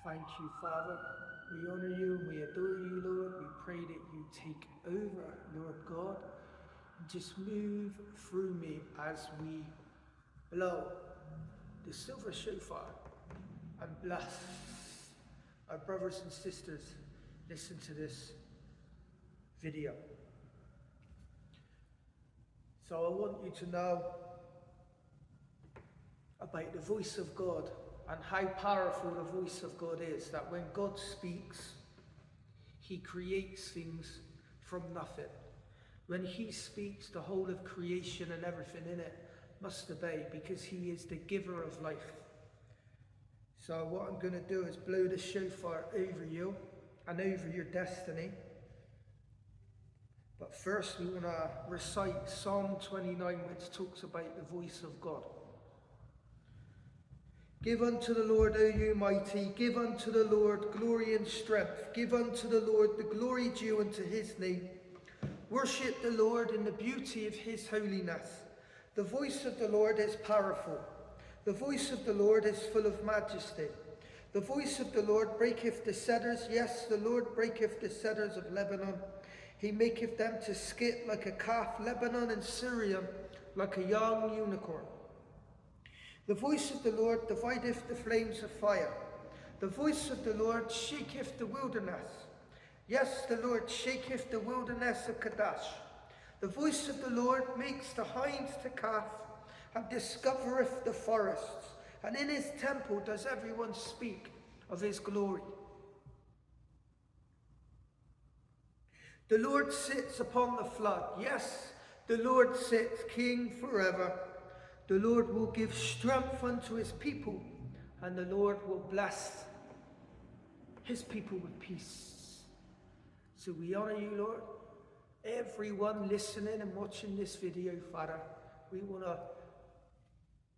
Thank you, Father. We honor you and we adore you, Lord. We pray that you take over, Lord God. Just move through me as we blow the silver shofar and bless our brothers and sisters. Listen to this video. So I want you to know about the voice of God and how powerful the voice of God is, that when God speaks, he creates things from nothing. When he speaks, the whole of creation and everything in it must obey, because he is the giver of life. So what I'm going to do is blow the shofar over you and over your destiny. But first we want to recite Psalm 29, which talks about the voice of God. Give unto the Lord, O you mighty, give unto the Lord glory and strength. Give unto the Lord the glory due unto his name. Worship the Lord in the beauty of his holiness. The voice of the Lord is powerful. The voice of the Lord is full of majesty. The voice of the Lord breaketh the cedars. Yes, the Lord breaketh the cedars of Lebanon. He maketh them to skip like a calf, Lebanon and Syria, like a young unicorn. The voice of the Lord divideth the flames of fire. The voice of the Lord shaketh the wilderness. Yes, the Lord shaketh the wilderness of Kadesh. The voice of the Lord makes the hinds to calf, and discovereth the forests. And in his temple does everyone speak of his glory. The Lord sits upon the flood. Yes, the Lord sits king forever. The Lord will give strength unto his people, and the Lord will bless his people with peace. So we honor you, Lord. Everyone listening and watching this video, Father, we want to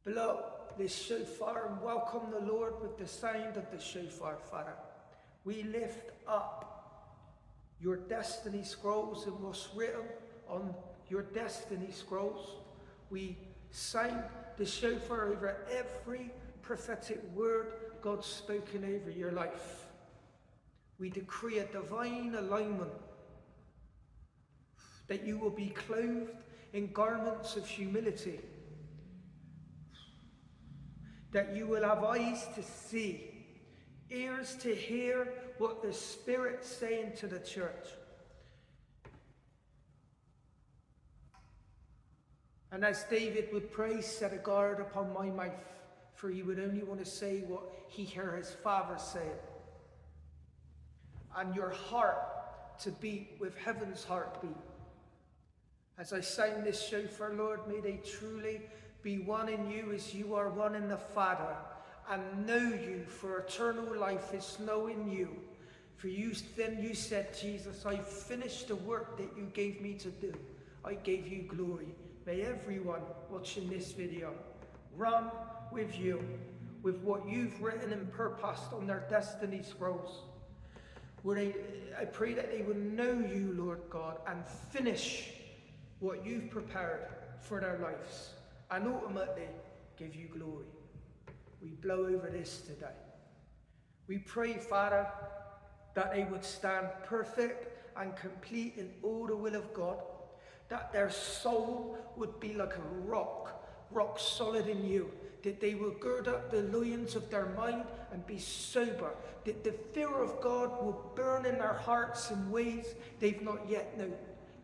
blow this shofar and welcome the Lord with the sound of the shofar, Father. We lift up your destiny scrolls and what's written on your destiny scrolls. We sound the shofar over every prophetic word God's spoken over your life. We decree a divine alignment, that you will be clothed in garments of humility, that you will have eyes to see, ears to hear what the Spirit's saying to the church. And as David would pray, set a guard upon my mouth, for he would only want to say what he heard his father say. And your heart to beat with heaven's heartbeat. As I sound this shofar, Lord, may they truly be one in you as you are one in the Father, and know you, for eternal life is knowing you. For you said, Jesus, I finished the work that you gave me to do. I gave you glory. May everyone watching this video run with you, with what you've written and purposed on their destiny scrolls. I pray that they will know you, Lord God, and finish what you've prepared for their lives, and ultimately give you glory. We blow over this today. We pray, Father, that they would stand perfect and complete in all the will of God, that their soul would be like a rock solid in you, that they will gird up the loins of their mind and be sober, that the fear of God will burn in their hearts in ways they've not yet known,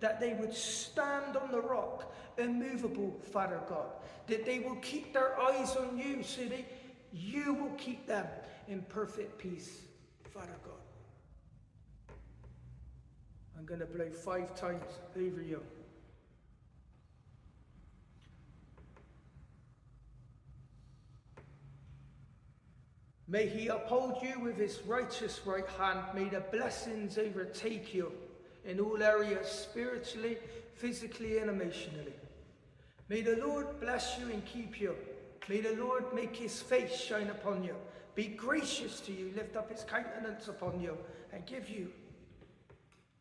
that they would stand on the rock, immovable, Father God, that they will keep their eyes on you, so that you will keep them in perfect peace, Father God. I'm going to blow 5 times over you. May he uphold you with his righteous right hand. May the blessings overtake you in all areas, spiritually, physically, and emotionally. May the Lord bless you and keep you. May the Lord make his face shine upon you, be gracious to you, lift up his countenance upon you, and give you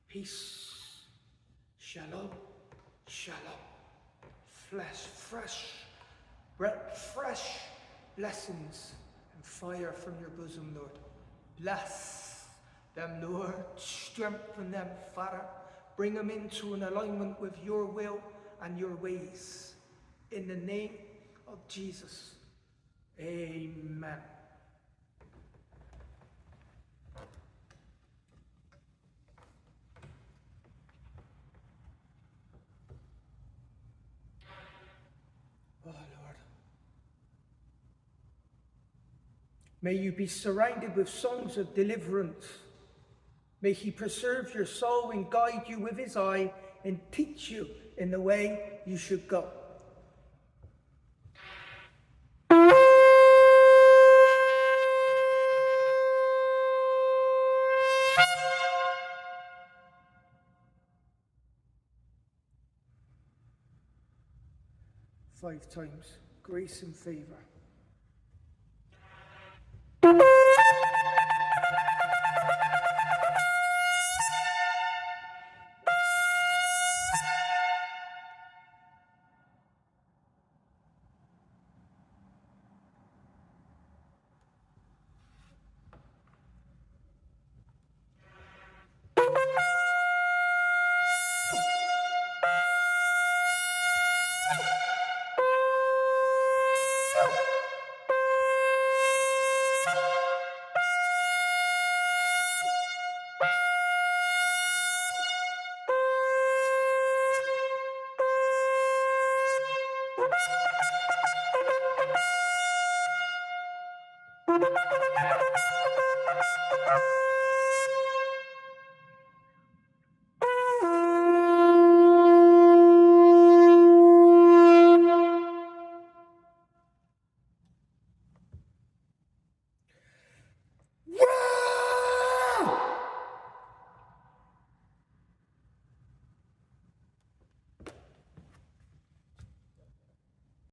peace. Shalom, shalom. Fresh blessings and fire from your bosom, Lord. Bless them, Lord. Strengthen them, Father. Bring them into an alignment with your will and your ways. In the name of Jesus. Amen. Oh, Lord. May you be surrounded with songs of deliverance. May he preserve your soul and guide you with his eye and teach you in the way you should go. Five times, grace and favor.